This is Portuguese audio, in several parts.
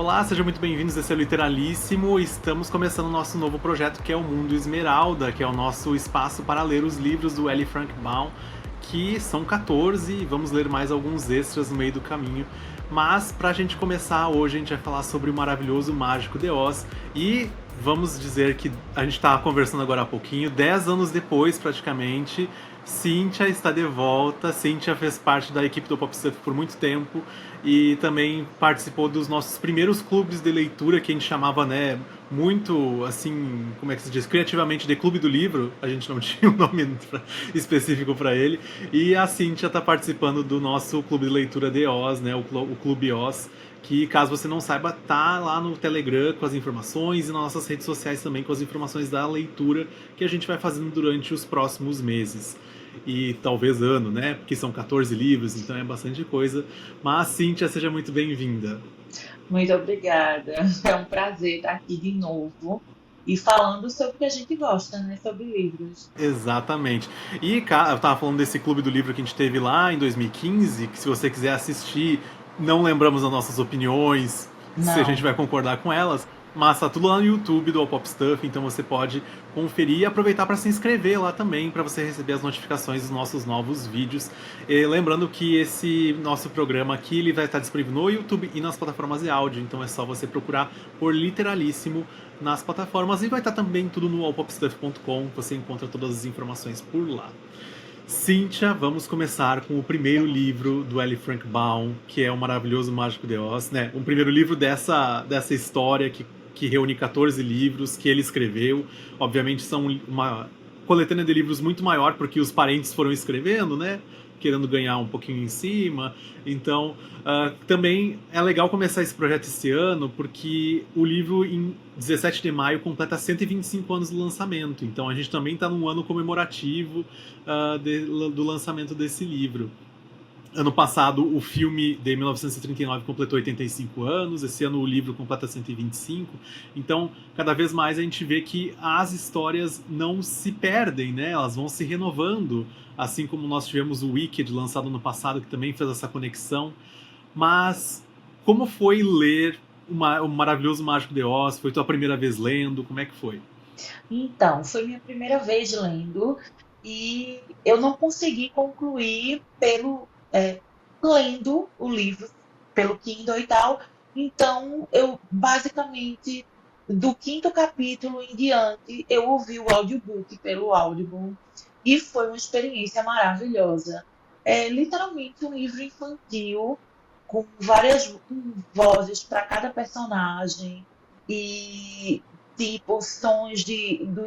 Olá, sejam muito bem-vindos, esse é o Literalíssimo. Estamos começando o nosso novo projeto que é o Mundo Esmeralda, que é o nosso espaço para ler os livros do L. Frank Baum, que são 14 e vamos ler mais alguns extras no meio do caminho. Mas para a gente começar hoje, a gente vai falar sobre o maravilhoso Mágico de Oz e vamos dizer que a gente estava conversando agora há pouquinho, 10 anos depois praticamente, Cíntia está de volta. Cíntia fez parte da equipe do Pop Stuff por muito tempo e também participou dos nossos primeiros clubes de leitura que a gente chamava, né, muito assim, como é que se diz, criativamente de Clube do Livro. A gente não tinha um nome específico para ele. E a Cíntia está participando do nosso clube de leitura de Oz, né, o Clube Oz, que caso você não saiba, tá lá no Telegram com as informações e nas nossas redes sociais também com as informações da leitura que a gente vai fazendo durante os próximos meses e talvez ano, né? Porque são 14 livros, então é bastante coisa. Mas, Cíntia, seja muito bem-vinda. Muito obrigada. É um prazer estar aqui de novo e falando sobre o que a gente gosta, né? Sobre livros. Exatamente. E eu tava falando desse clube do livro que a gente teve lá em 2015, que se você quiser assistir, não lembramos as nossas opiniões, se a gente Não. vai concordar com elas, mas tá tudo lá no YouTube do All Pop Stuff, então você pode conferir e aproveitar para se inscrever lá também, para você receber as notificações dos nossos novos vídeos. E lembrando que esse nosso programa aqui ele vai estar disponível no YouTube e nas plataformas de áudio, então é só você procurar por Literalíssimo nas plataformas e vai estar também tudo no allpopstuff.com, você encontra todas as informações por lá. Cíntia, vamos começar com o primeiro livro do L. Frank Baum, que é o maravilhoso Mágico de Oz, né? Um primeiro livro dessa história que reúne 14 livros que ele escreveu. Obviamente são uma coletânea de livros muito maior, porque os parentes foram escrevendo, né? Querendo ganhar um pouquinho em cima. Então, também é legal começar esse projeto esse ano, porque o livro, em 17 de maio, completa 125 anos do lançamento. Então, a gente também está num ano comemorativo do lançamento desse livro. Ano passado, o filme de 1939 completou 85 anos, esse ano o livro completa 125. Então, cada vez mais a gente vê que as histórias não se perdem, né? Elas vão se renovando, assim como nós tivemos o Wicked lançado no passado, que também fez essa conexão. Mas como foi ler o Maravilhoso Mágico de Oz? Foi tua primeira vez lendo? Como é que foi? Então, foi minha primeira vez lendo e eu não consegui concluir lendo o livro pelo Kindle e tal. Então, eu basicamente do quinto capítulo em diante, eu ouvi o audiobook pelo Audible e foi uma experiência maravilhosa. É literalmente um livro infantil com várias vozes para cada personagem e tipo sons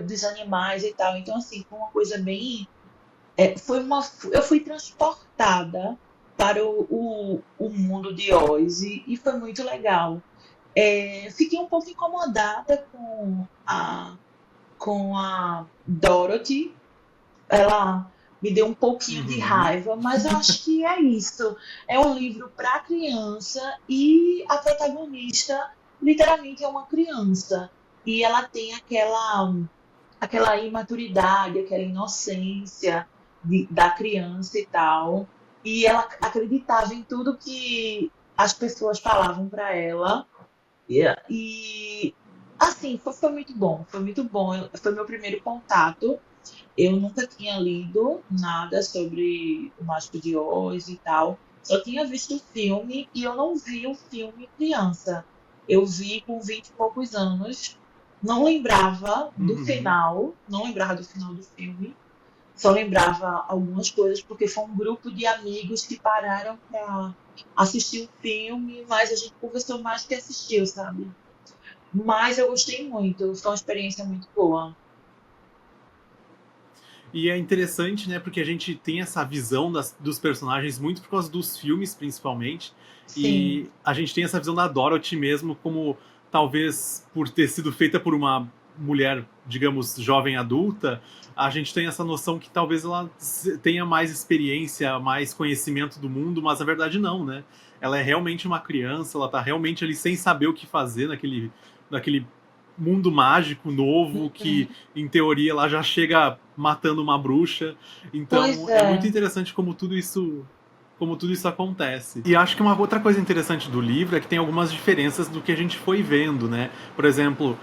dos animais e tal. Então assim, foi uma coisa bem eu fui transportada para o mundo de Oz e foi muito legal. Fiquei um pouco incomodada com a Dorothy. Ela me deu um pouquinho de Uhum. raiva, mas eu acho que é isso. É um livro para criança e a protagonista literalmente é uma criança. E ela tem aquela imaturidade, aquela inocência da criança e tal. E ela acreditava em tudo que as pessoas falavam para ela. E assim, foi muito bom, foi muito bom. Foi meu primeiro contato. Eu nunca tinha lido nada sobre o Mágico de Oz e tal. Só tinha visto o filme e eu não vi o filme criança. Eu vi com 20 e poucos anos. Não lembrava do Uhum. final, não lembrava do final do filme. Só lembrava algumas coisas porque foi um grupo de amigos que pararam para assistir o filme, mas a gente conversou mais que assistiu, sabe? Mas eu gostei muito, foi uma experiência muito boa. E é interessante, né, porque a gente tem essa visão dos personagens muito por causa dos filmes, principalmente. Sim, E a gente tem essa visão da Dorothy mesmo como talvez por ter sido feita por uma mulher, digamos, jovem adulta, a gente tem essa noção que talvez ela tenha mais experiência, mais conhecimento do mundo, mas na verdade não, né? Ela é realmente uma criança, ela tá realmente ali sem saber o que fazer naquele mundo mágico novo que em teoria ela já chega matando uma bruxa. pois Então é muito é. interessante como tudo isso. como tudo isso acontece. E acho que uma outra coisa interessante do livro é que tem algumas diferenças do que a gente foi vendo, né? Por exemplo,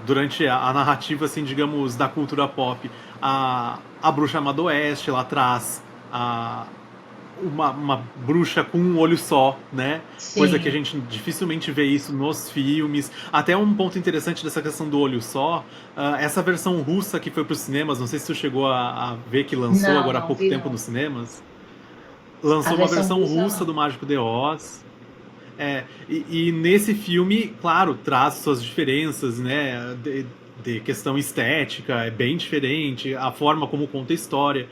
durante a narrativa, assim, digamos, da cultura pop, a bruxa má do oeste lá atrás, uma bruxa com um olho só, né? Coisa que a Sim. gente dificilmente vê isso nos filmes. Até um ponto interessante dessa questão do olho só, essa versão russa que foi para os cinemas, não sei se tu chegou a ver que lançou Não, agora há não pouco vi tempo não. nos cinemas. A Lançou uma versão versão russa, russa do não. Mágico de Oz. E nesse filme, claro, traz suas diferenças, né? De questão estética, é bem diferente, a forma como conta a história.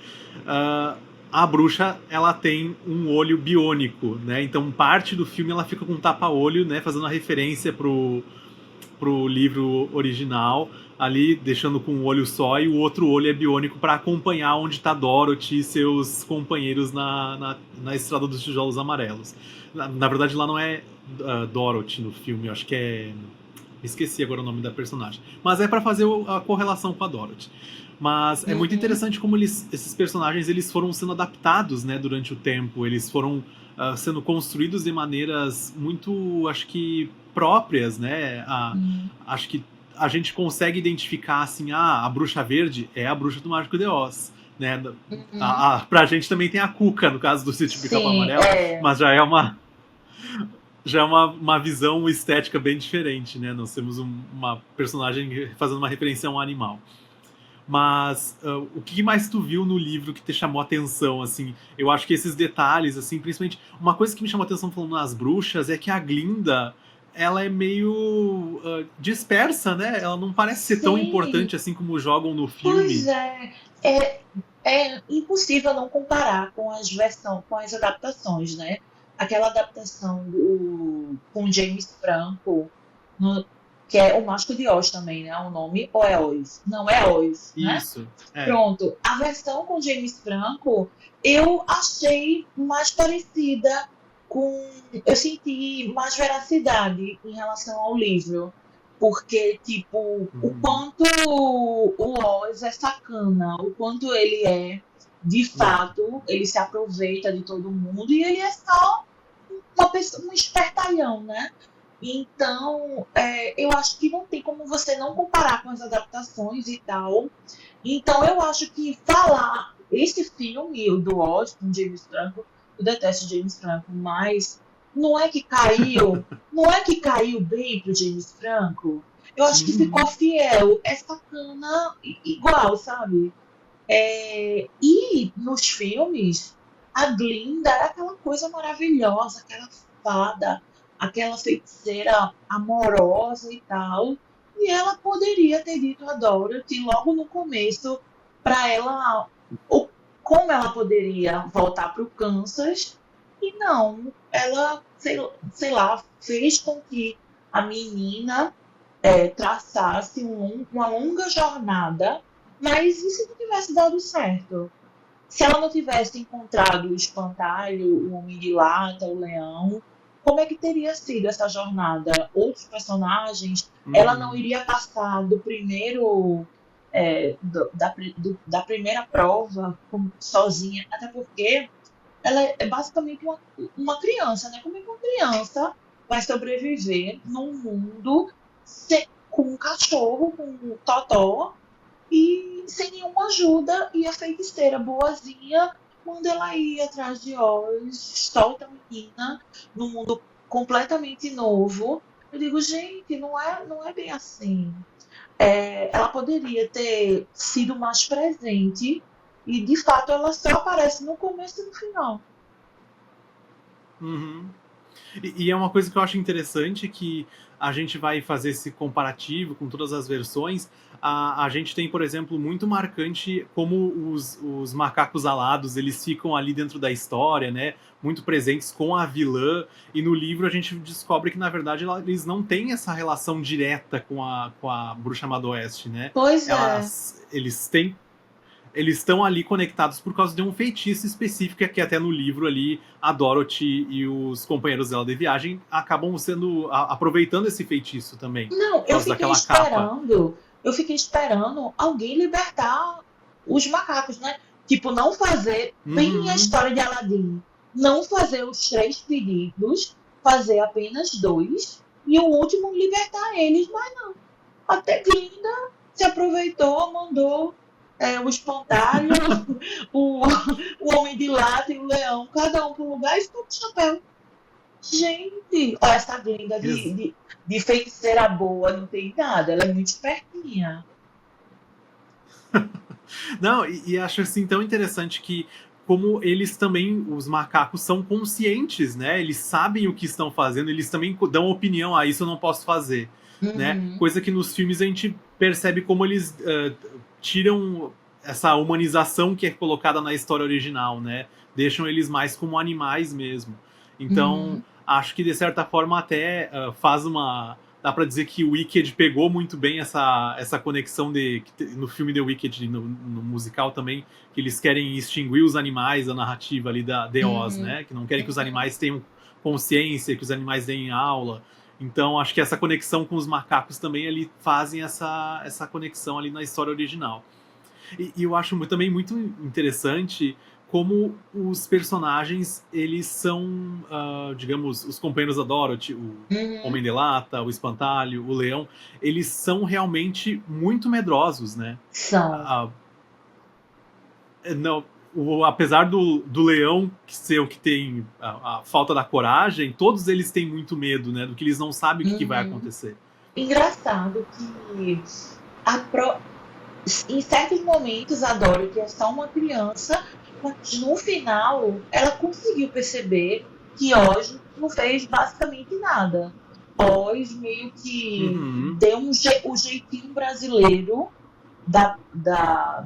Ah, a bruxa, ela tem um olho biônico, né? Então parte do filme ela fica com um tapa-olho, né? Fazendo uma referência pro livro original, ali deixando com um olho só e o outro olho é biônico para acompanhar onde está Dorothy e seus companheiros na Estrada dos Tijolos Amarelos. Na verdade, lá não é Dorothy no filme, eu acho que é. Esqueci agora o nome da personagem. Mas é para fazer a correlação com a Dorothy. Mas é muito Uhum. interessante como esses personagens eles foram sendo adaptados, né, durante o tempo. Eles foram sendo construídos de maneiras muito, acho que, próprias, né? Hum. Acho que a gente consegue identificar, assim, a Bruxa Verde é a Bruxa do Mágico de Oz. Né? Uhum. Pra gente também tem a Cuca, no caso do Sítio Pica-Pau Sim, Amarelo, é. mas já é uma visão estética bem diferente, né? Nós temos uma personagem fazendo uma referência a um animal. Mas o que mais tu viu no livro que te chamou a atenção, assim? Eu acho que esses detalhes, assim, principalmente... Uma coisa que me chamou a atenção falando nas bruxas é que a Glinda, ela é meio dispersa, né? Ela não parece ser tão Sim, importante assim como jogam no pois filme. é. É, é impossível não comparar com com as adaptações, né? Aquela adaptação com James Franco, no- que é o Mágico de Oz também, né? O nome, ou é Oz? Não, é Oz, né? Isso, é. Pronto. A versão com James Franco, eu achei mais parecida com. Eu senti mais veracidade em relação ao livro. Porque, tipo, o Uhum. quanto o Oz é sacana, o quanto ele é, de É. fato, ele se aproveita de todo mundo e ele é só uma pessoa, um espertalhão, né? Então, eu acho que não tem como você não comparar com as adaptações e tal. Então, eu acho que falar esse filme, o do Oz, com James Franco, eu detesto James Franco, mas não é que caiu, não é que caiu bem pro James Franco. Eu acho que ficou Uhum. fiel, é sacana igual, sabe? E nos filmes, a Glinda é aquela coisa maravilhosa, aquela fada, aquela feiticeira amorosa e tal. E ela poderia ter dito a Dorothy logo no começo para ela como ela poderia voltar para o Kansas. E não, ela, sei lá, fez com que a menina traçasse uma longa jornada, mas e se não tivesse dado certo? Se ela não tivesse encontrado o espantalho, o homem de lata, o leão, como é que teria sido essa jornada? Outros personagens, ela não Uhum. iria passar do primeiro da primeira prova sozinha, até porque ela é basicamente uma criança, né? Como é que uma criança vai sobreviver num mundo com um cachorro, com um totó, e sem nenhuma ajuda, e a feiticeira boazinha quando ela ia atrás de Oz, solta a menina num mundo completamente novo. Eu digo, gente, não é bem assim. Ela poderia ter sido mais presente e de fato ela só aparece no começo e no final. Uhum. E é uma coisa que eu acho interessante que a gente vai fazer esse comparativo com todas as versões. A gente tem, por exemplo, muito marcante como os macacos alados eles ficam ali dentro da história, né? Muito presentes com a vilã. E no livro a gente descobre que, na verdade, eles não têm essa relação direta com a Bruxa Má do Oeste, né? Pois é. Eles estão ali conectados por causa de um feitiço específico que até no livro ali a Dorothy e os companheiros dela de viagem acabam sendo aproveitando esse feitiço também Não, por causa daquela capa. eu fiquei esperando alguém libertar os macacos, né? Tipo, não fazer bem a Uhum. história de Aladdin. não fazer os 3 pedidos, fazer apenas 2, e o último libertar eles, mas não. Até Glinda se aproveitou, mandou o espantalho, o, o homem de lata e o leão, cada um para um lugar e ficou com o chapéu. Gente, ó, essa Glinda Ex- de feiticeira boa não tem nada, ela é muito espertinha. Não, e acho assim tão interessante que como eles também, os macacos, são conscientes, né? Eles sabem o que estão fazendo, eles também dão opinião, isso eu não posso fazer, né? Uhum, Coisa que nos filmes a gente percebe como eles tiram essa humanização que é colocada na história original, né? Deixam eles mais como animais mesmo. Então, uhum, acho que de certa forma até faz uma dá pra dizer que o Wicked pegou muito bem essa conexão no filme The Wicked, no musical também, que eles querem extinguir os animais, a narrativa ali da The Oz, uhum, né? Que não querem que os uhum. animais tenham consciência, que os animais deem aula. Então, acho que essa conexão com os macacos também ali fazem essa conexão ali na história original. E eu acho também muito interessante como os personagens, eles são, digamos, os companheiros da Dorothy, o Uhum. Homem de Lata, o Espantalho, o Leão, eles são realmente muito medrosos, né? São. Ah, não, apesar do Leão ser o que tem a falta da coragem, todos eles têm muito medo, né? Do que eles não sabem o que vai Uhum. acontecer. Engraçado que a pro- em certos momentos a Dorothy é só uma criança, mas no final ela conseguiu perceber que Oz não fez basicamente nada. Oz meio que Uhum, deu o jeitinho brasileiro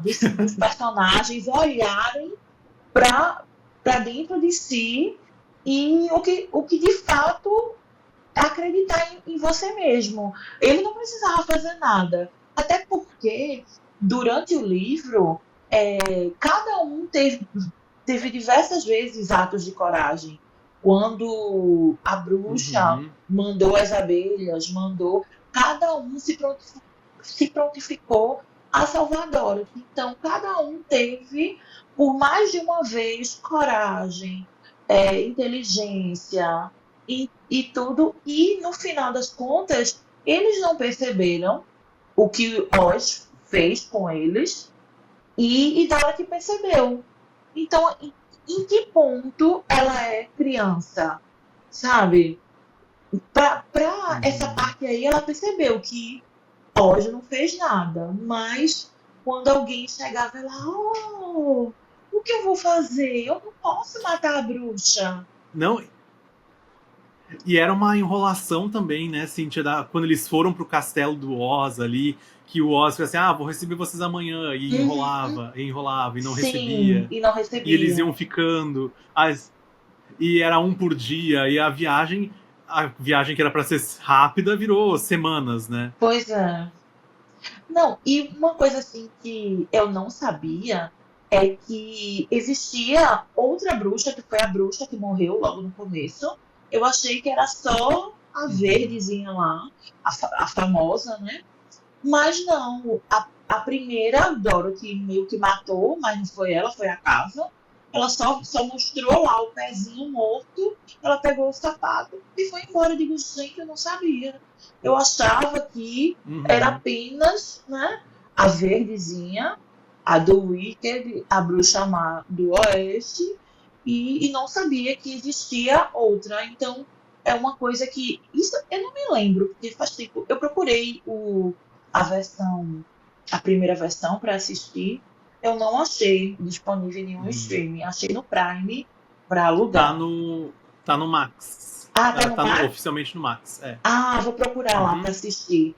dos personagens olharem para dentro de si e o que de fato é acreditar em você mesmo. Ele não precisava fazer nada. Até porque, durante o livro, cada um teve diversas vezes atos de coragem. Quando a bruxa uhum. mandou as abelhas, cada um se prontificou a salvar Dorothy. Então, cada um teve, por mais de uma vez, coragem, inteligência e tudo. E, no final das contas, eles não perceberam o que Oz fez com eles e Dorothy percebeu. Então, em que ponto ela é criança, sabe? Pra essa Uhum. parte aí, ela percebeu que Oz não fez nada, mas quando alguém chegava ela, oh, o que eu vou fazer? Eu não posso matar a bruxa. Não, e era uma enrolação também, né, Cíntia, quando eles foram pro castelo do Oz ali, que o Oz falou assim, vou receber vocês amanhã, Uhum, e enrolava, e não sim, recebia. e não E eles iam recebia. ficando, e era um por dia, e a viagem que era para ser rápida virou semanas, né? Pois é. Não, e uma coisa assim que eu não sabia é que existia outra bruxa, que foi a bruxa que morreu logo no começo. Eu achei que era só a Uhum. verdezinha lá, a famosa, né? Mas não, a primeira Dorothy meio que matou, mas não foi ela, foi a casa. Ela só mostrou lá o pezinho morto, ela pegou o sapato e foi embora. Eu digo, gente, eu não sabia. Eu achava que era Uhum. apenas, né, a verdezinha, a do Wicked, a bruxa má do Oeste, e não sabia que existia outra. Então, é uma coisa que. Isso eu não me lembro, porque faz tempo. Eu procurei a versão, a primeira versão para assistir, eu não achei disponível em nenhum Uhum. streaming. Achei no Prime para Tá alugar. no, tá no Max. Ah, tá no mar? Oficialmente no Max, é. Ah, vou procurar lá para Uhum. assistir.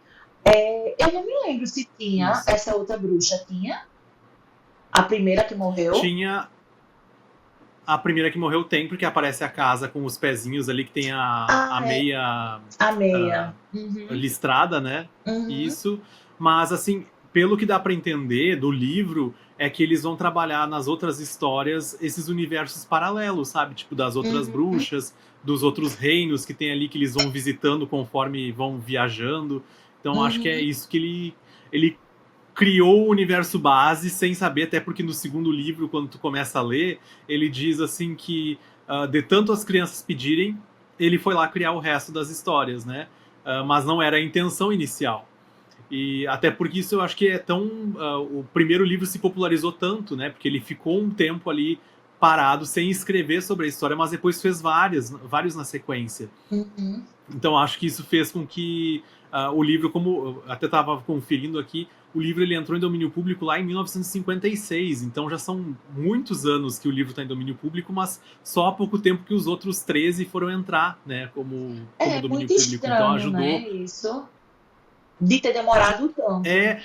Eu não me lembro se tinha Isso. essa outra bruxa. Tinha? A primeira que morreu? Tinha a primeira que morreu tem, porque aparece a casa com os pezinhos ali que tem a Ah, é. meia A ah, meia. Uhum, listrada, né? uhum, Isso. Mas, assim, pelo que dá para entender do livro, é que eles vão trabalhar nas outras histórias esses universos paralelos, sabe? Tipo, das outras uhum, bruxas, dos outros reinos que tem ali que eles vão visitando conforme vão viajando. Então, acho que é uhum, isso que ele criou o universo base sem saber, até porque no segundo livro, quando tu começa a ler, ele diz assim que de tanto as crianças pedirem, ele foi lá criar o resto das histórias, né? Mas não era a intenção inicial. E até porque isso eu acho que é tão. O primeiro livro se popularizou tanto, né? Porque ele ficou um tempo ali parado sem escrever sobre a história, mas depois fez vários na sequência. Uhum. Então acho que isso fez com que o livro, como eu até estava conferindo aqui, o livro ele entrou em domínio público lá em 1956, então já são muitos anos que o livro está em domínio público, mas só há pouco tempo que os outros 13 foram entrar, né, como É domínio muito público. Então estranho, né? ajudou. Isso de ter demorado tanto. É,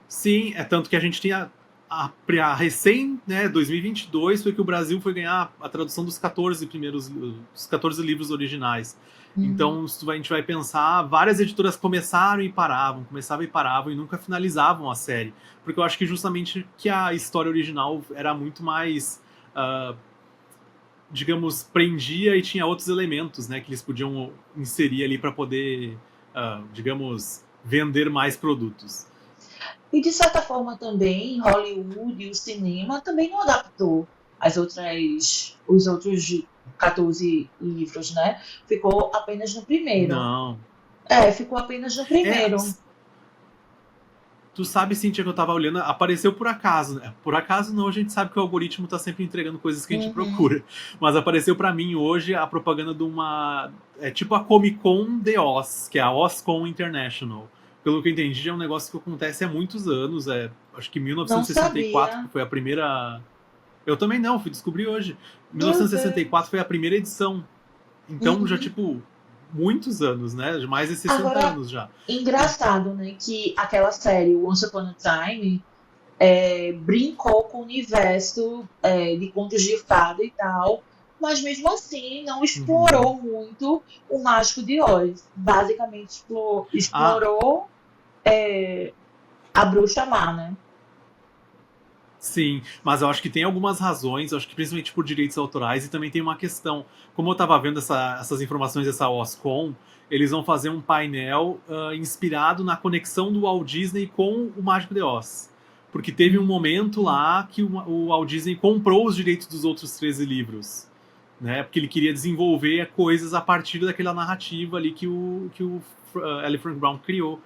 sim, é tanto que a gente tinha a recém, né, 2022 foi que o Brasil foi ganhar a tradução dos 14 primeiros, os 14 livros originais. Uhum. Então, a gente vai pensar, várias editoras começaram e paravam, começavam e paravam e nunca finalizavam a série, porque eu acho que justamente que a história original era muito mais, uh, digamos, prendia e tinha outros elementos, né, que eles podiam inserir ali para poder, digamos, vender mais produtos. E de certa forma também, Hollywood e o cinema também não adaptou os outros 14 livros, né? Ficou apenas no primeiro. Não. Ficou apenas no É, primeiro. tu sabe, Cintia, que eu tava olhando, apareceu por acaso, né? Por acaso não, a gente sabe que o algoritmo tá sempre entregando coisas que a gente Uhum. procura. Mas apareceu para mim hoje a propaganda de uma. É tipo a Comic Con de Oz, que é a OzCon International. Pelo que eu entendi, é um negócio que acontece há muitos anos. Acho que Não 1964, que sabia. foi a primeira. Eu também não, fui descobrir hoje. Meu 1964 Deus. foi a primeira edição. Então já, Uhum. tipo, muitos anos, né? De mais de 60 Agora, anos já. E, engraçado, né, que aquela série Once Upon a Time brincou com o universo de contos de fada e tal, mas mesmo assim não uhum. explorou muito o Mágico de Oz. Basicamente Ah, explorou a bruxa má, né? sim, mas eu acho que tem algumas razões, eu acho que principalmente por direitos autorais, e também tem uma questão. Como eu estava vendo essas informações dessa OSCOM, eles vão fazer um painel inspirado na conexão do Walt Disney com o Mágico de Oz. Porque teve um momento Hum. lá que o Walt Disney comprou os direitos dos outros 13 livros. Né? Porque ele queria desenvolver coisas a partir daquela narrativa ali que o L. Frank Brown criou,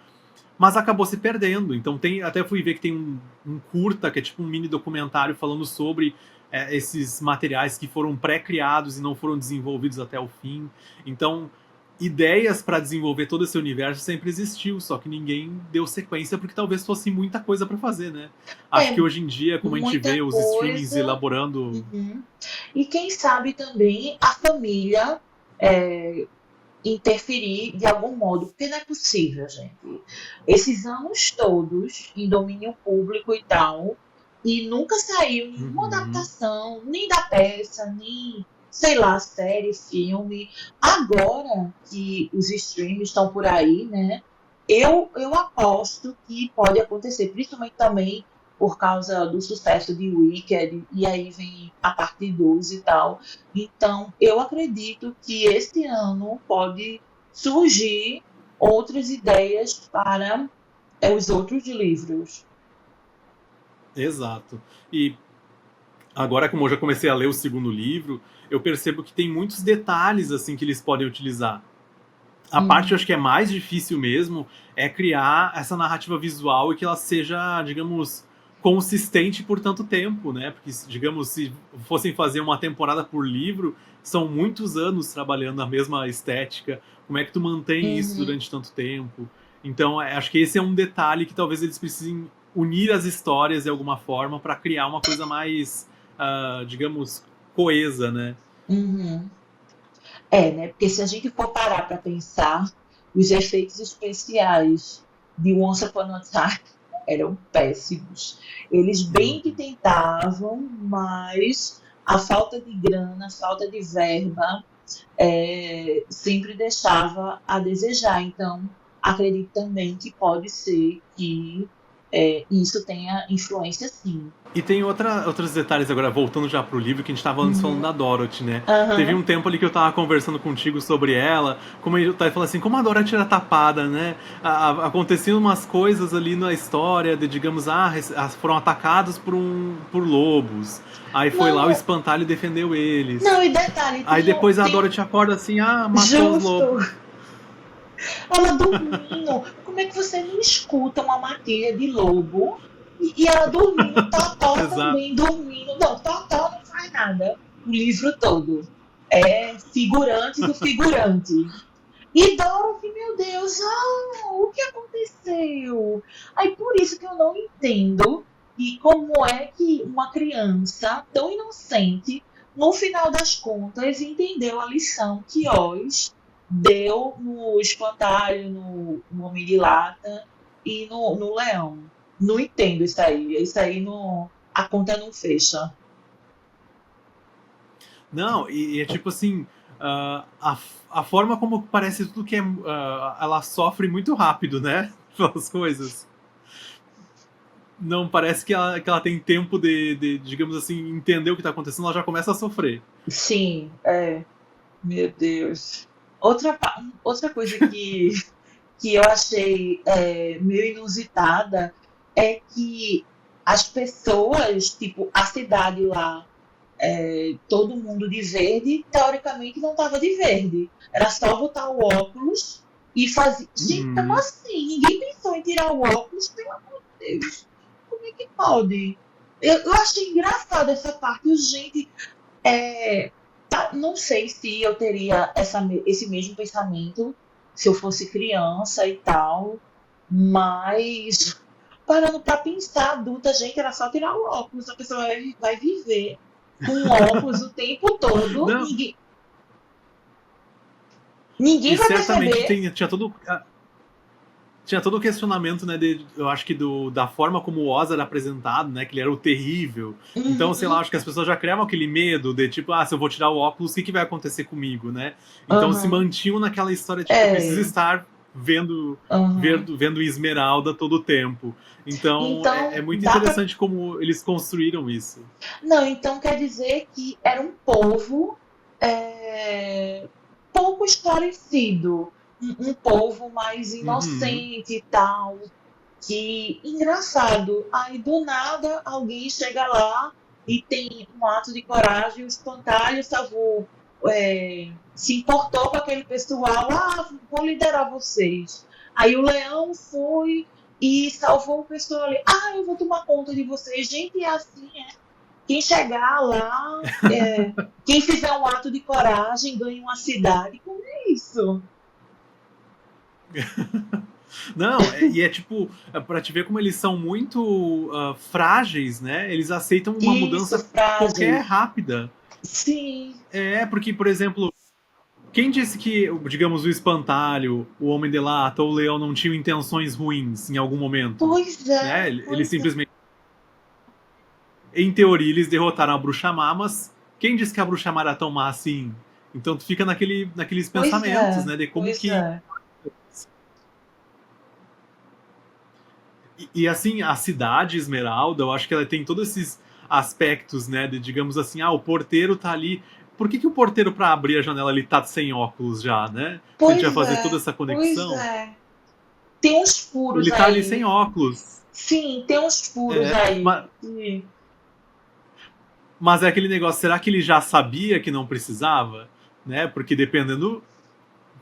mas acabou se perdendo. Então até fui ver que tem um curta, que é tipo um mini documentário falando sobre esses materiais que foram pré-criados e não foram desenvolvidos até o fim. Então, ideias para desenvolver todo esse universo sempre existiu, só que ninguém deu sequência porque talvez fosse muita coisa para fazer, né? Acho que É hoje em dia, como a gente muita vê os streamings coisa. elaborando. Uhum. E quem sabe também a família é, interferir de algum modo, porque não é possível, gente. Esses anos todos em domínio público e tal, e nunca saiu nenhuma Uhum. adaptação, nem da peça, nem, sei lá, série, filme. Agora que os streams estão por aí, né? Eu aposto que pode acontecer, principalmente também por causa do sucesso de Wicked, e aí vem a parte 12 e tal. Então, eu acredito que este ano pode surgir outras ideias para os outros livros. Exato. E agora, como eu já comecei a ler o segundo livro, eu percebo que tem muitos detalhes assim que eles podem utilizar. A parte eu Hum, acho que é mais difícil mesmo é criar essa narrativa visual e que ela seja, digamos, consistente por tanto tempo, né? Porque, digamos, se fossem fazer uma temporada por livro, são muitos anos trabalhando a mesma estética. Como é que tu mantém isso uhum. durante tanto tempo? Então, acho que esse é um detalhe que talvez eles precisem unir as histórias de alguma forma para criar uma coisa mais, digamos, coesa, né? Uhum. Né? Porque se a gente for parar para pensar, os efeitos especiais de Once Upon a Time eram péssimos. Eles bem que Uhum. tentavam, mas a falta de grana, a falta de verba, sempre deixava a desejar. Então, acredito também que pode ser que E isso tem a influência, sim. E tem outros detalhes agora, voltando já pro livro, que a gente tava antes falando Uhum. da Dorothy, né? Teve Aham. um tempo ali que eu tava conversando contigo sobre ela, como eu tava falando assim, como a Dorothy era tapada, né? Aconteciam umas coisas ali na história, de, digamos, foram atacados por lobos. Aí foi lá o Não, espantalho e defendeu eles. não, e detalhe, Aí depois a Dorothy acorda assim, matou os justo, lobos. ela dormindo. Como é que você não escuta uma matilha de lobo e ela dormindo, Totó Exato. também dormindo? Não, Totó não faz nada o livro todo. É figurante do figurante. E Dorothy, meu Deus, o que aconteceu? Aí por isso que eu não entendo e como é que uma criança tão inocente, no final das contas, entendeu a lição que Oz deu no espantalho, no Homem de Lata e no Leão. Não entendo isso aí. Isso aí não, a conta não fecha. Não, e é tipo assim, a forma como parece tudo que ela sofre muito rápido, né? Pelas coisas. Não parece que ela tem tempo digamos assim, entender o que tá acontecendo, ela já começa a sofrer. Sim, meu Deus. Outra coisa que eu achei meio inusitada é que as pessoas, tipo, a cidade lá, todo mundo de verde, teoricamente não estava de verde. Era só botar o óculos e fazer. Gente, como Uhum. assim? Ninguém pensou em tirar o óculos, pelo amor de Deus. Como é que pode? Eu achei engraçado essa parte. Gente, não sei se eu teria esse mesmo pensamento se eu fosse criança e tal, mas parando para pensar, adulta, gente, era só tirar o óculos, a pessoa vai viver com óculos o tempo todo, Não, ninguém e vai certamente perceber. tinha todo o questionamento, né, eu acho que da forma como o Oz era apresentado, né, que ele era o terrível. Então, sei lá, Uhum, acho que as pessoas já criavam aquele medo de tipo, se eu vou tirar o óculos, o que vai acontecer comigo, né? Então se uhum, mantinham naquela história, tipo, eu preciso é, estar vendo, uhum. vendo Esmeralda todo o tempo. Então, é Então, muito dá para. interessante como eles construíram isso. Não, então quer dizer que era um povo é, pouco esclarecido, um povo mais Uhum. inocente e tal. Que engraçado, aí do nada alguém chega lá e tem um ato de coragem, o espantalho salvou, se importou com aquele pessoal, vou liderar vocês. Aí o leão foi e salvou o pessoal ali, eu vou tomar conta de vocês. Gente, é assim, quem chegar lá, quem fizer um ato de coragem ganha uma cidade. Como é isso? Não, e é tipo, pra te ver como eles são muito frágeis, né? Eles aceitam uma Isso, mudança qualquer frágeis. rápida. Sim, Porque, por exemplo, quem disse que, digamos, o espantalho, o homem de lata ou o leão não tinham intenções ruins em algum momento? Né? Eles pois é. simplesmente, em teoria, eles derrotaram a bruxa má, mas quem disse que a bruxa má era tão má assim? Então tu fica naqueles Pois pensamentos, é, né? De como pois que. é. E assim, a cidade Esmeralda, eu acho que ela tem todos esses aspectos, né? De, digamos assim, o porteiro tá ali. Por que o porteiro, para abrir a janela, ele tá sem óculos já, né? Se a gente vai fazer toda essa Pois conexão, é. Tem uns furos ele tá ali sem aí. óculos. Sim, tem uns furos É, aí. mas é aquele negócio, será que ele já sabia que não precisava? Né? Porque dependendo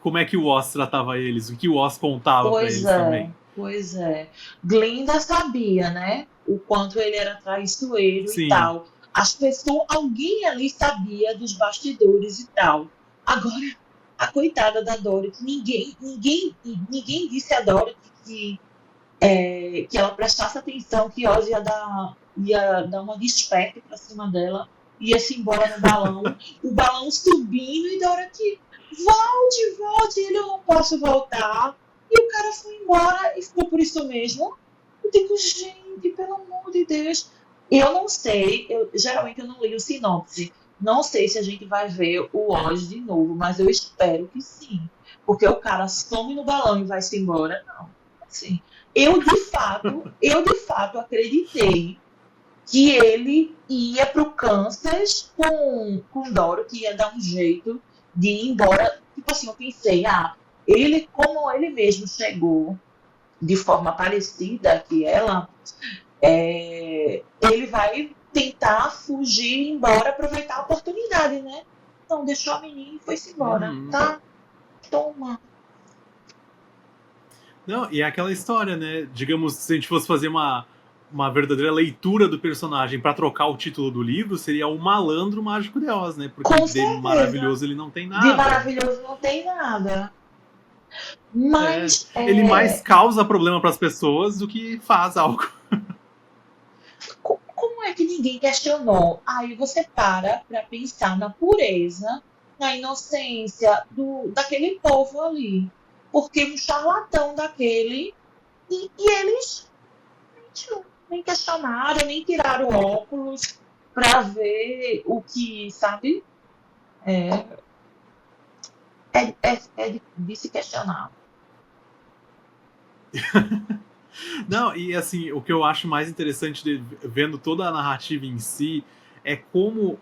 como é que o Oz tratava eles, o que o Oz contava para Pois eles também. é, pois é. Glinda sabia, né? O quanto ele era traiçoeiro e Sim. tal. As pessoas, alguém ali sabia dos bastidores e tal. Agora, a coitada da Dorothy, ninguém disse a Dorothy que ela prestasse atenção, que Oz ia dar uma desperta pra cima dela, ia-se embora no balão, o balão subindo e Dorothy, volte, ele, eu não posso voltar. E o cara foi embora e ficou por isso mesmo. Eu digo, gente, pelo amor de Deus. Eu não sei, geralmente eu não leio sinopse. Não sei se a gente vai ver o Oz de novo, mas eu espero que sim. Porque o cara some no balão e vai-se embora. Não, assim. Eu de fato acreditei que ele ia pro Kansas com Doro, que ia dar um jeito de ir embora. Tipo assim, eu pensei, ele, como ele mesmo chegou de forma parecida que ela, ele vai tentar fugir, ir embora, aproveitar a oportunidade, né? Então, deixou a menina e foi-se embora. Uhum. Tá, toma. Não, e é aquela história, né? Digamos, se a gente fosse fazer uma verdadeira leitura do personagem para trocar o título do livro, seria O Malandro Mágico de Oz, né? Porque Com de certeza. maravilhoso ele não tem De nada. maravilhoso não tem nada. É, Mas ele mais causa problema para as pessoas do que faz algo. como é que ninguém questionou? Aí você para pensar na pureza, na inocência daquele povo ali. Porque um charlatão daquele, e eles nem questionaram, nem tiraram óculos para ver o que, sabe? É, é de se questionar. Não, e assim, o que eu acho mais interessante vendo toda a narrativa em si é como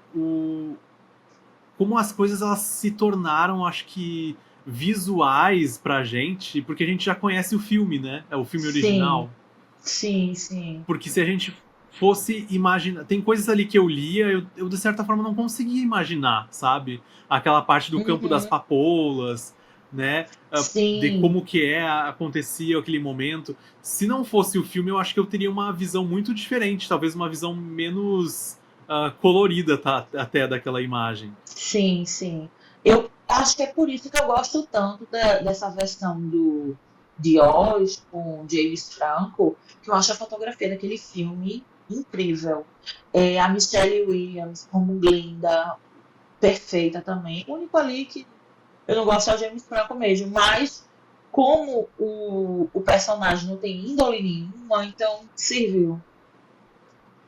as coisas elas se tornaram, acho que, visuais pra gente, porque a gente já conhece o filme, né? É o filme Sim, original. sim, sim. Porque se a gente fosse imaginar. Tem coisas ali que eu lia, eu de certa forma não conseguia imaginar, sabe? Aquela parte do campo das Uhum, papoulas, né? De sim. como que acontecia aquele momento. Se não fosse o filme, eu acho que eu teria uma visão muito diferente, talvez uma visão menos colorida, tá, até daquela imagem. Sim, sim. Eu acho que é por isso que eu gosto tanto dessa versão de Oz com James Franco, que eu acho a fotografia daquele filme incrível. A Michelle Williams como Glinda, perfeita também. O único ali que eu não gosto é o James Franco mesmo, mas como o personagem não tem índole nenhuma, então serviu.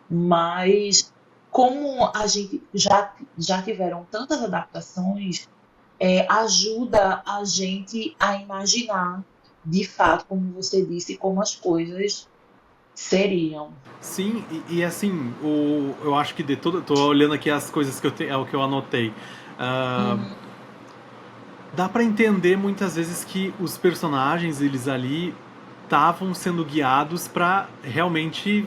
Mas como a gente já tiveram tantas adaptações, ajuda a gente a imaginar, de fato, como você disse, como as coisas seriam. Sim, assim, eu acho que de todo. Tô olhando aqui as coisas é o que eu anotei. Ah, Uhum, dá pra entender muitas vezes que os personagens, eles ali estavam sendo guiados pra realmente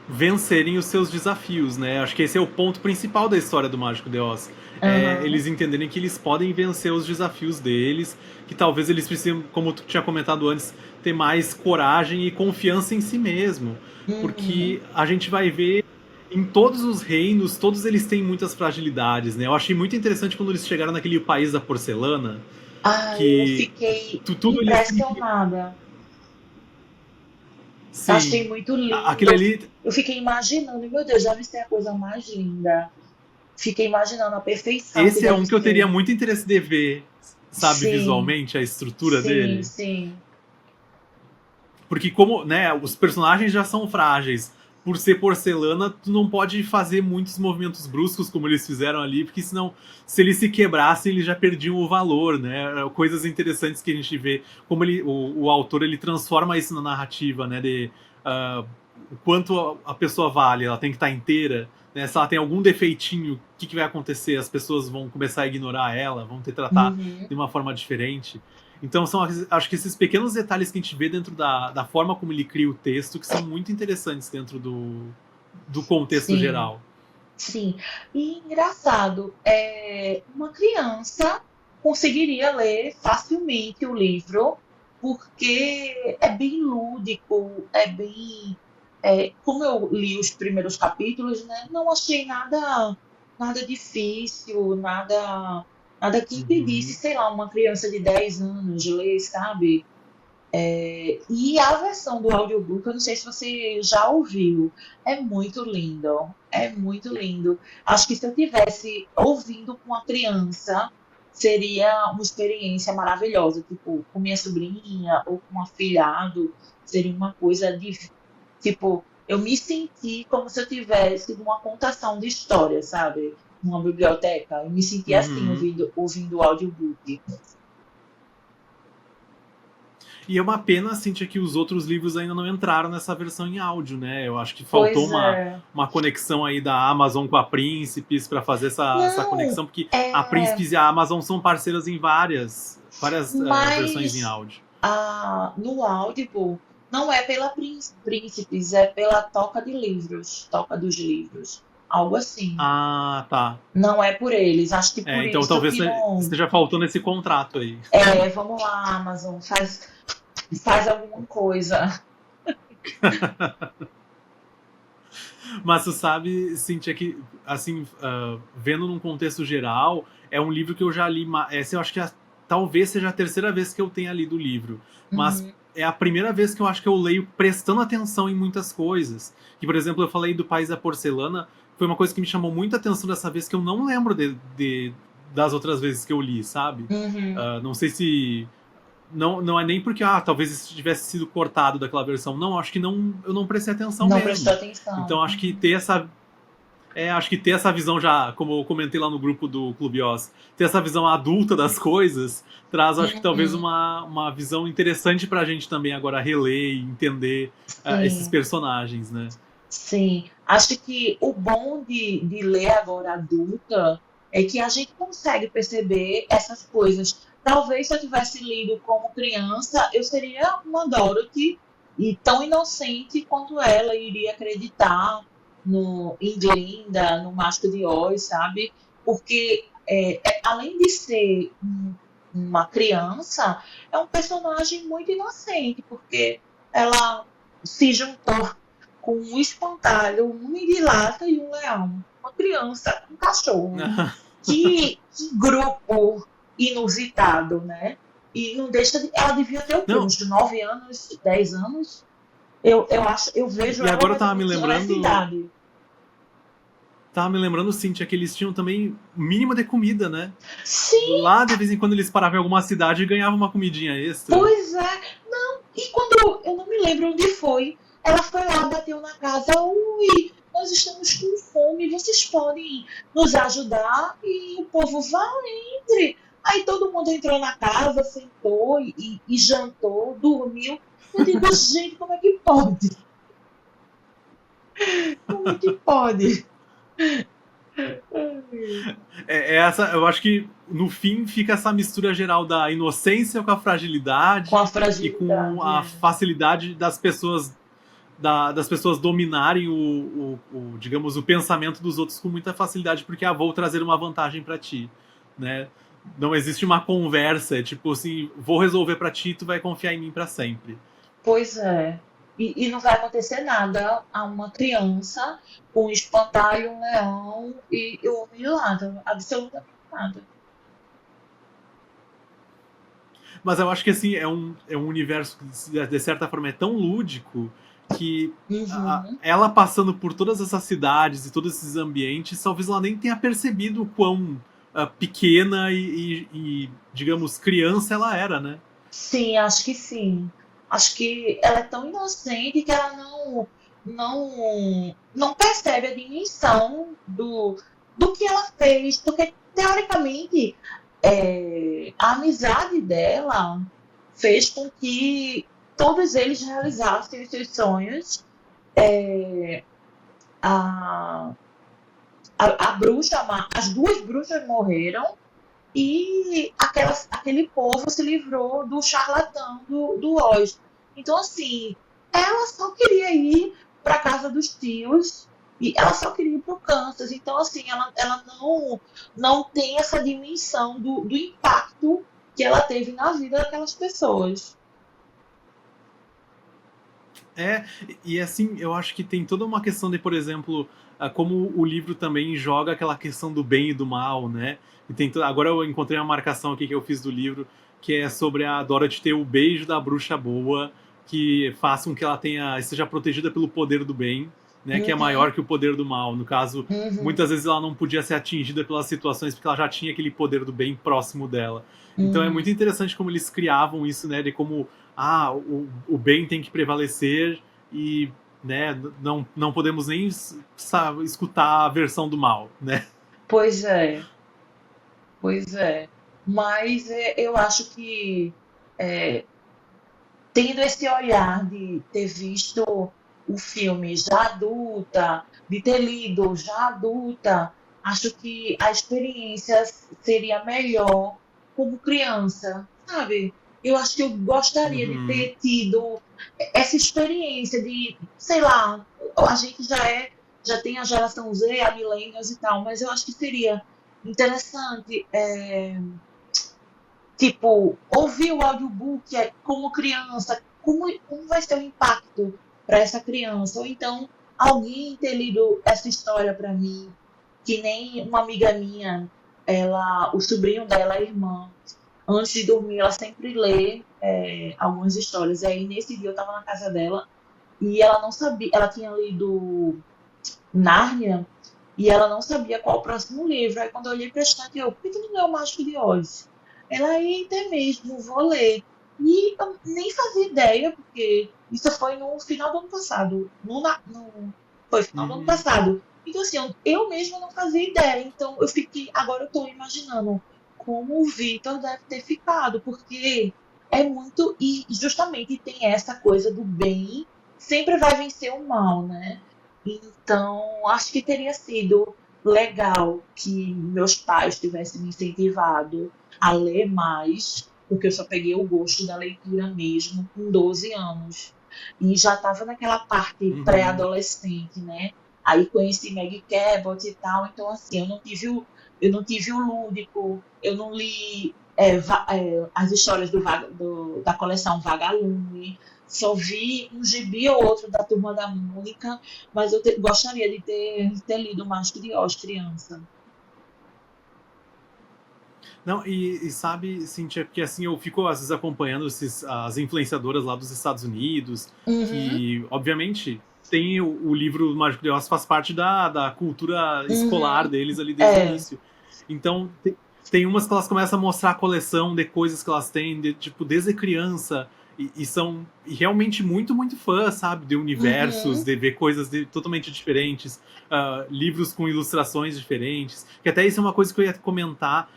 vencerem os seus desafios, né? Acho que esse é o ponto principal da história do Mágico de Oz. É aham, eles entenderem que eles podem vencer os desafios deles, que talvez eles precisem, como tu tinha comentado antes, ter mais coragem e confiança em si mesmo. uhum. Porque a gente vai ver em todos os reinos, todos eles têm muitas fragilidades, né? Eu achei muito interessante quando eles chegaram naquele país da porcelana, Eu que fiquei tudo ali assim, impressionada. sim, Achei muito aquele lindo. ali, Eu fiquei imaginando, meu Deus, deve ser a coisa mais linda. Fiquei imaginando a perfeição que esse é deve um que eu teria ser. muito interesse de ver, sabe, Sim, visualmente, a estrutura sim, dele. sim. Porque como, né, os personagens já são frágeis. Por ser porcelana, tu não pode fazer muitos movimentos bruscos como eles fizeram ali, porque senão, se eles se quebrassem, eles já perdiam o valor, né? Coisas interessantes que a gente vê, como o autor ele transforma isso na narrativa, né? De o quanto a pessoa vale, ela tem que estar inteira, né? Se ela tem algum defeitinho, o que vai acontecer? As pessoas vão começar a ignorar ela, vão te tratar Uhum, de uma forma diferente. Então são, acho que esses pequenos detalhes que a gente vê dentro da forma como ele cria o texto que são muito interessantes dentro do contexto sim. geral. Sim, e engraçado, uma criança conseguiria ler facilmente o livro, porque é bem lúdico, como eu li os primeiros capítulos, né, não achei nada difícil, nada que impedisse, Uhum. sei lá, uma criança de 10 anos de ler, sabe? E a versão do audiobook, eu não sei se você já ouviu, é muito lindo. É muito lindo. Acho que se eu tivesse ouvindo com uma criança, seria uma experiência maravilhosa. Tipo, com minha sobrinha ou com um afilhado, seria uma coisa de. Tipo, eu me senti como se eu tivesse numa contação de história, sabe? Numa biblioteca. Eu me senti assim, Uhum. ouvindo o audiobook. E é uma pena, Cintia, que os outros livros ainda não entraram nessa versão em áudio, né? Eu acho que faltou Pois é. uma conexão aí da Amazon com a Príncipes para fazer essa Não, conexão, porque a é, Príncipes e a Amazon são parceiras em várias versões em mas áudio. no Audible não é pela Príncipes, é pela Toca de Livros, Toca dos Livros, algo assim. Ah, tá. Não é por eles, acho que por Então isso talvez que não. esteja faltando esse contrato aí. Vamos lá, Amazon, faz alguma coisa. Mas tu sabe, Cintia, que, assim, vendo num contexto geral, é um livro que eu já li. Essa eu acho que talvez seja a terceira vez que eu tenha lido o livro. Mas Uhum, é a primeira vez que eu acho que eu leio prestando atenção em muitas coisas. Que, por exemplo, eu falei do País da Porcelana, foi uma coisa que me chamou muita atenção dessa vez, que eu não lembro das outras vezes que eu li, sabe? uhum. Não sei se não é nem porque, talvez isso tivesse sido cortado daquela versão. Não, acho que não, eu não prestei atenção Não prestou mesmo. atenção. Então acho que ter essa visão já, como eu comentei lá no grupo do Clube Oz, ter essa visão adulta das coisas, traz, acho que talvez Uhum, uma visão interessante pra gente também agora reler e entender esses sim. personagens, né? Sim, acho que o bom de ler agora adulta é que a gente consegue perceber essas coisas. Talvez se eu tivesse lido como criança, eu seria uma Dorothy e tão inocente quanto ela iria acreditar em Glinda, no Mágico de Oz, sabe? Porque além de ser uma criança, é um personagem muito inocente, porque ela se juntou com um espantalho, um vira-lata e um leão. Uma criança, um cachorro. Que grupo inusitado, né? E não deixa de. Ela devia ter o quê? Não, Uns 9 anos, 10 anos? Eu acho, eu vejo e ela agora eu mais ou menos nessa idade. tava me lembrando, Cintia, que eles tinham também mínimo de comida, né? Sim, Lá, de vez em quando, eles paravam em alguma cidade e ganhavam uma comidinha extra. pois é. Não, e quando eu não me lembro onde foi, ela foi lá, bateu na casa, ui, nós estamos com fome, vocês podem nos ajudar? E o povo vai, entre. Aí todo mundo entrou na casa, sentou e jantou, dormiu. Eu digo, gente, como é que pode? Como é que pode? Essa, eu acho que no fim fica essa mistura geral da inocência com a Com a fragilidade e com fragilidade, a é. facilidade das pessoas dominarem digamos, o pensamento dos outros com muita facilidade, porque vou trazer uma vantagem para ti, né? Não existe uma conversa, tipo assim, vou resolver para ti, tu vai confiar em mim para sempre. Pois é. E não vai acontecer nada a uma criança com um espantalho, um leão e o homem nada. Absolutamente nada. Mas eu acho que assim é um universo que de certa forma é tão lúdico que Uhum. ela passando por todas essas cidades e todos esses ambientes, talvez ela nem tenha percebido o quão pequena digamos, criança ela era, né? Sim, acho que sim. Acho que ela é tão inocente que ela não percebe a dimensão do que ela fez. Porque, teoricamente, a amizade dela fez com que todos eles realizassem os seus sonhos. A, a bruxa, as duas bruxas morreram e aquele povo se livrou do charlatão do Oz. Então, assim, ela só queria ir para a casa dos tios e ela só queria ir para o Kansas. Então, assim, ela não tem essa dimensão do impacto que ela teve na vida daquelas pessoas. É, e assim, eu acho que tem toda uma questão de, por exemplo, como o livro também joga aquela questão do bem e do mal, né? Agora eu encontrei uma marcação aqui que eu fiz do livro, que é sobre a Dorothy ter o beijo da bruxa boa, que faça com que ela esteja protegida pelo poder do bem, né? Que é Uhum, maior que o poder do mal. No caso, uhum, muitas vezes ela não podia ser atingida pelas situações porque ela já tinha aquele poder do bem próximo dela. Então é muito uhum. interessante como eles criavam isso, né? De como o bem tem que prevalecer e né, não podemos nem escutar a versão do mal, né? Pois é, pois é. Mas eu acho que tendo esse olhar de ter visto o filme já adulta, de ter lido já adulta, acho que a experiência seria melhor como criança, sabe? Eu acho que eu gostaria de Uhum. ter tido essa experiência de, sei lá, a gente já tem a geração Z, a millennials e tal, mas eu acho que seria interessante, tipo, ouvir o audiobook como criança, como vai ser o impacto para essa criança? Ou então, alguém ter lido essa história para mim, que nem uma amiga minha, o sobrinho dela, a irmã, antes de dormir, ela sempre lê algumas histórias. E aí, nesse dia, eu estava na casa dela e ela não sabia, ela tinha lido Nárnia e ela não sabia qual o próximo livro. Aí quando eu olhei para a estante, eu, por que tu não leu o Mágico de Oz? Ela, eita mesmo, vou ler. E eu nem fazia ideia, porque isso foi no final do ano passado. Foi final do ano Uhum. passado. Então, assim, eu mesma não fazia ideia. Então, eu fiquei. Agora eu estou imaginando como o Vitor deve ter ficado, porque é muito. E justamente tem essa coisa do bem sempre vai vencer o mal, né? Então, acho que teria sido legal que meus pais tivessem me incentivado a ler mais, porque eu só peguei o gosto da leitura mesmo com 12 anos. E já estava naquela parte Uhum. pré-adolescente, né? Aí conheci Meg Cabot e tal, então assim, eu não tive o lúdico, eu não li as histórias da coleção Vagalume, só vi um gibi ou outro da Turma da Mônica, mas eu gostaria de ter lido mais que de Oz, criança. Não, e sabe, Cintia, porque assim eu fico às vezes acompanhando as influenciadoras lá dos Estados Unidos, Uhum, que obviamente tem o livro Mágico de Oz faz parte da cultura escolar uhum, deles ali desde o é, início. Então tem umas que elas começam a mostrar a coleção de coisas que elas têm, tipo, desde criança, e são realmente muito, muito fãs, sabe, de universos, uhum, de ver coisas totalmente diferentes, livros com ilustrações diferentes, que até isso é uma coisa que eu ia comentar.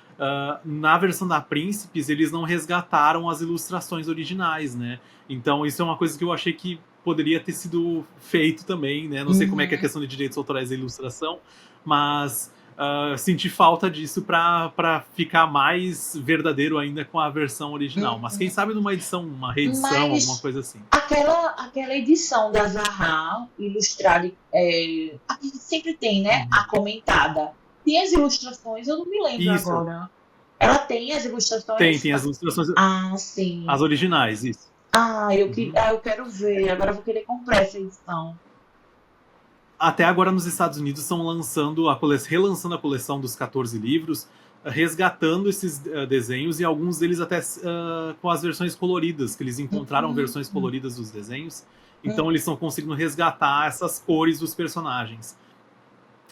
Na versão da Príncipes, eles não resgataram as ilustrações originais, né? Então, isso é uma coisa que eu achei que poderia ter sido feito também, né? Não sei como é que é a uhum, questão de direitos autorais da ilustração, mas senti falta disso para ficar mais verdadeiro ainda com a versão original. Mas quem uhum. sabe numa edição, uma reedição, alguma Mas coisa assim. aquela edição da Zaha ilustrada, aqui sempre tem, né? A Uhum. comentada. Tem as ilustrações, eu não me lembro Isso, agora. Ela tem as ilustrações? tem as ilustrações, Ah, sim. as originais, isso. Uhum. Eu quero ver. Agora eu vou querer comprar essa edição. Até agora nos Estados Unidos estão relançando a coleção dos 14 livros, resgatando esses desenhos e alguns deles até com as versões coloridas, que eles encontraram Hum, versões coloridas dos desenhos, hum. então eles estão conseguindo resgatar essas cores dos personagens.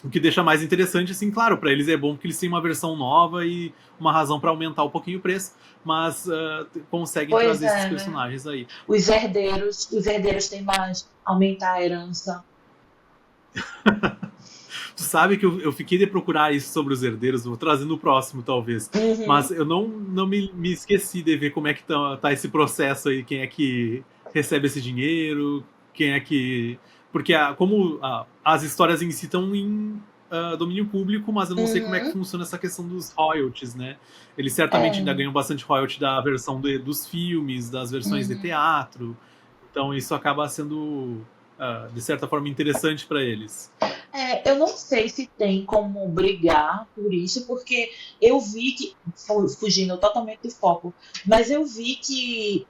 O que deixa mais interessante, assim, claro, para eles é bom que eles têm uma versão nova e uma razão para aumentar um pouquinho o preço, mas conseguem Pois trazer esses é, né? personagens aí. Os herdeiros têm mais aumentar a herança. Tu sabe que eu fiquei de procurar isso sobre os herdeiros, vou trazer no próximo, talvez. Uhum, Mas eu não me esqueci de ver como é que tá esse processo aí, quem é que recebe esse dinheiro, quem é que. Porque as histórias em si estão em domínio público, mas eu não sei como é que uhum. funciona essa questão dos royalties, né? Eles certamente ainda É, ganham bastante royalty da versão dos filmes, das versões de uhum. teatro. Então isso acaba sendo, de certa forma, interessante para eles. Eu não sei se tem como brigar por isso, porque eu vi que, fugindo totalmente do foco, mas eu vi que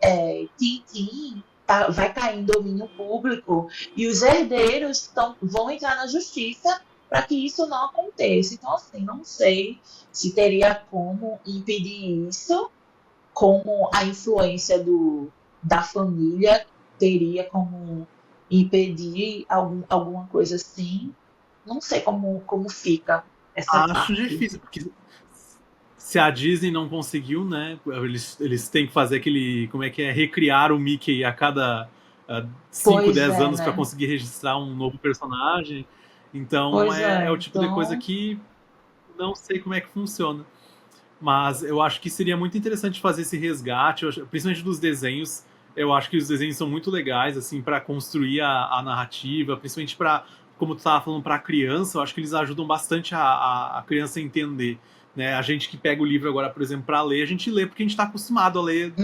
Tintin vai cair em domínio público e os herdeiros vão entrar na justiça para que isso não aconteça. Então, assim, não sei se teria como impedir isso, como a influência da família teria como impedir alguma coisa assim. Não sei como fica essa Acho parte. difícil, porque se a Disney não conseguiu, né? Eles têm que fazer aquele. Como é que é? Recriar o Mickey a cada 5, Pois 10 é, anos para né? conseguir registrar um novo personagem. Então Pois é é. o tipo de coisa Então, que não sei como é que funciona. Mas eu acho que seria muito interessante fazer esse resgate, principalmente dos desenhos. Eu acho que os desenhos são muito legais, assim, para construir a narrativa, principalmente para, como tu estava falando, para a criança. Eu acho que eles ajudam bastante a criança a entender. Né? A gente que pega o livro agora, por exemplo, para ler, a gente lê porque a gente está acostumado a ler um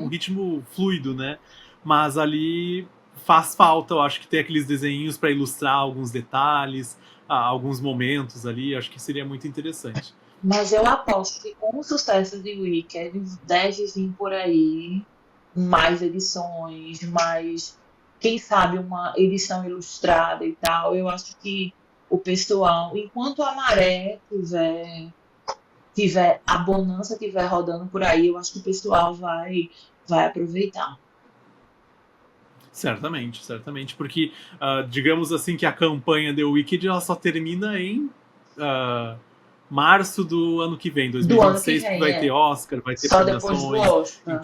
Uhum. ritmo fluido, né? Mas ali faz falta, eu acho que ter aqueles desenhinhos para ilustrar alguns detalhes, alguns momentos ali, acho que seria muito interessante. Mas eu aposto que com o sucesso de Wicked deve vir por aí mais edições, mais, quem sabe, uma edição ilustrada e tal. Eu acho que o pessoal, enquanto a maré tiver a bonança tiver rodando por aí, eu acho que o pessoal vai aproveitar. Certamente, certamente, porque digamos assim que a campanha The Wicked ela só termina em uh, março do ano que vem, Do ano que 2026, porque vem, vai ter é. Oscar, vai ter Só depois do premiações. Oscar.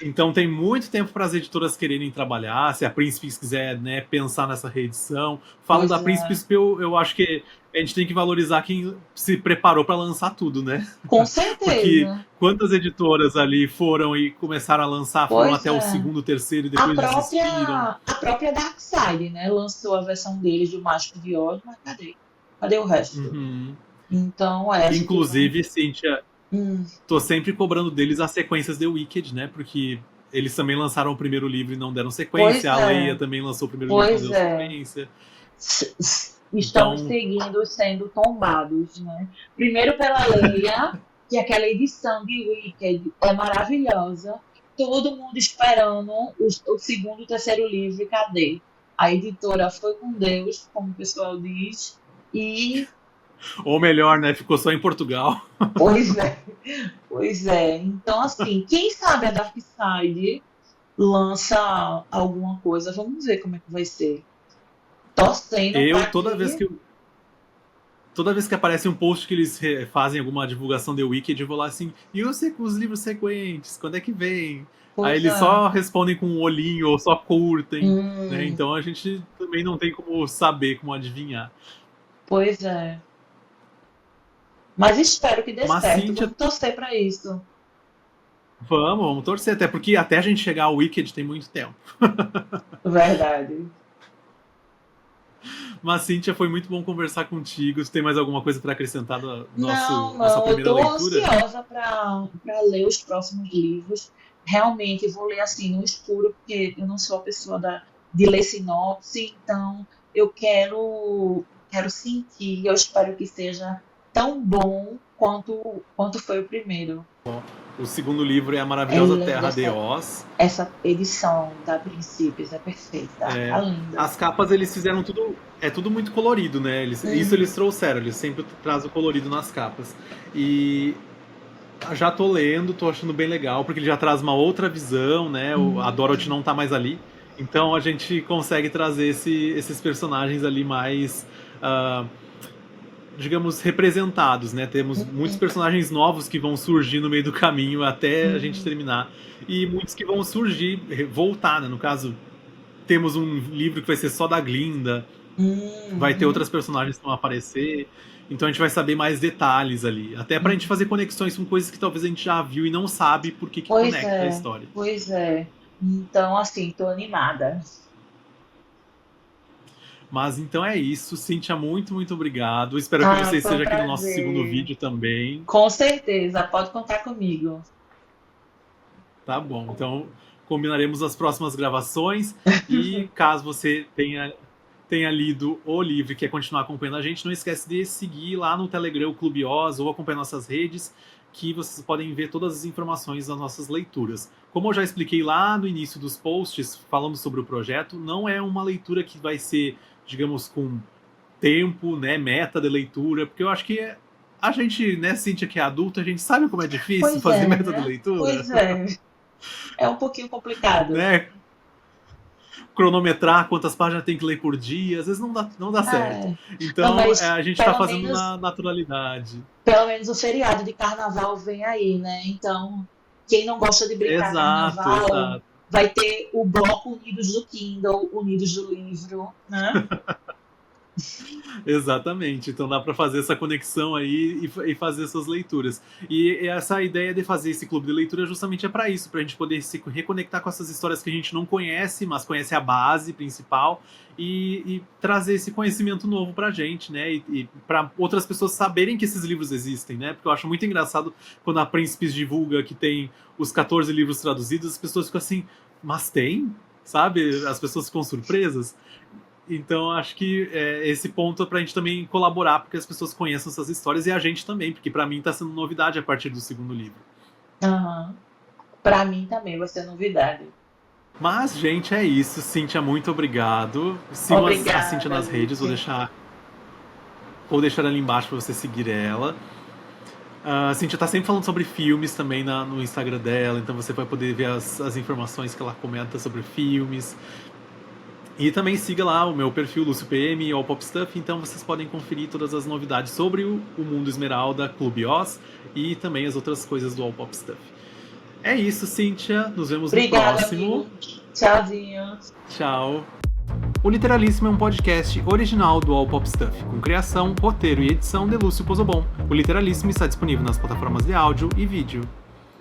Então tem muito tempo para as editoras quererem trabalhar, se a Príncipes quiser, né, pensar nessa reedição. Falo Pois da é. Príncipes porque eu acho que a gente tem que valorizar quem se preparou para lançar tudo, né? Com Porque certeza. quantas editoras ali foram e começaram a lançar, foram Pois até o é. segundo, terceiro e A depois desistiram. própria, a própria Darkseid, né, lançou a versão deles do Mágico de Oz, mas cadê? Cadê o resto? Uhum. Então, a gente vai. Inclusive, Cíntia, Hum, tô sempre cobrando deles as sequências de Wicked, né? Porque eles também lançaram o primeiro livro e não deram sequência, pois a Leia é, também lançou o primeiro livro e não pois deu é. sequência. Estamos Então, seguindo sendo tombados, né? Primeiro pela Leia, que aquela edição de Wicked é maravilhosa. Todo mundo esperando o segundo e terceiro livro, e cadê? A editora foi com Deus, como o pessoal diz, e ou melhor, né? Ficou só em Portugal. pois é, pois é. Então, assim, quem sabe a Darkseid lança alguma coisa. Vamos ver como é que vai ser. Torcendo Eu, para que. toda vez que aparece um post que eles fazem alguma divulgação de Wicked, eu vou lá assim, e os livros sequentes, quando é que vem? Aí Pois eles é. só respondem com um olhinho ou só curtem, né? Hum, Então a gente também não tem como saber, como adivinhar. pois é. Mas espero que dê Mas certo. Cíntia, Vamos torcer para isso. vamos torcer, até porque até a gente chegar ao Wicked tem muito tempo. Verdade. Mas Cíntia, foi muito bom conversar contigo. Você tem mais alguma coisa para acrescentar da Não, nossa não. Eu primeira estou leitura? ansiosa para ler os próximos livros. Realmente vou ler assim no escuro, porque eu não sou a pessoa de ler sinopse, então eu quero sentir. Eu espero que seja tão bom quanto foi o primeiro. O segundo livro é A É Maravilhosa linda Terra de Oz. essa edição da Princípios, é perfeita, tá É, linda. as capas eles fizeram tudo, é tudo muito colorido, né? Isso Uhum, eles trouxeram, eles sempre trazem o colorido nas capas. E já tô lendo, tô achando bem legal, porque ele já traz uma outra visão, né? A Dorothy uhum, não tá mais ali. Então a gente consegue trazer esses personagens ali mais, ah, digamos, representados, né? Temos muitos personagens novos que vão surgir no meio do caminho até a gente uhum, terminar. E muitos que vão surgir, voltar, né? No caso, temos um livro que vai ser só da Glinda, vai ter uhum. outras personagens que vão aparecer, então a gente vai saber mais detalhes ali, até pra gente fazer conexões com coisas que talvez a gente já viu e não sabe por que Pois conecta a é, história. pois é. Então, assim, tô animada. Mas então é isso, Cíntia, muito, muito obrigado. Espero que Ah, você foi um esteja aqui no nosso segundo prazer. vídeo também. Com certeza, pode contar comigo. Tá bom, então combinaremos as próximas gravações e caso você tenha lido o livro e quer continuar acompanhando a gente, não esquece de seguir lá no Telegram o Clube Oz ou acompanhar nossas redes, que vocês podem ver todas as informações das nossas leituras. Como eu já expliquei lá no início dos posts, falando sobre o projeto, não é uma leitura que vai ser, digamos, com tempo, né, meta de leitura, porque eu acho que a gente, né, Cíntia, que é adulta, a gente sabe como é difícil Pois fazer é, meta de né? leitura, Pois é. É um pouquinho complicado. né? Cronometrar quantas páginas tem que ler por dia, às vezes não dá certo. É. Não, Então mas a gente está fazendo na naturalidade. pelo menos o feriado de carnaval vem aí, né? Então, quem não gosta de brincar Exato, carnaval, exato. vai ter o bloco Unidos do Kindle, Unidos do Livro, né? Exatamente, então dá para fazer essa conexão aí e fazer essas leituras. E essa ideia de fazer esse clube de leitura justamente é para isso, para a gente poder se reconectar com essas histórias que a gente não conhece, mas conhece a base principal e trazer esse conhecimento novo pra gente, né? E para outras pessoas saberem que esses livros existem, né? Porque eu acho muito engraçado quando a Príncipes divulga que tem os 14 livros traduzidos, as pessoas ficam assim, mas tem? Sabe? As pessoas ficam surpresas. Então, acho que esse ponto é pra gente também colaborar, porque as pessoas conheçam essas histórias e a gente também, porque pra mim tá sendo novidade a partir do segundo livro. Aham. Para mim também vai ser novidade. Mas, gente, é isso. Cíntia, muito obrigado. Sigam a Cíntia Obrigada, nas redes, Lucy. vou deixar ali embaixo pra você seguir ela. A Cíntia tá sempre falando sobre filmes também no Instagram dela, então você vai poder ver as informações que ela comenta sobre filmes. E também siga lá o meu perfil LúcioPM e All Pop Stuff, então vocês podem conferir todas as novidades sobre o Mundo Esmeralda, Clube Oz e também as outras coisas do All Pop Stuff. É isso, Cíntia. Nos vemos no Obrigada, próximo. amigo. Tchauzinho. Tchau. O Literalíssimo é um podcast original do All Pop Stuff, com criação, roteiro e edição de Lúcio Pozobon. O Literalíssimo está disponível nas plataformas de áudio e vídeo.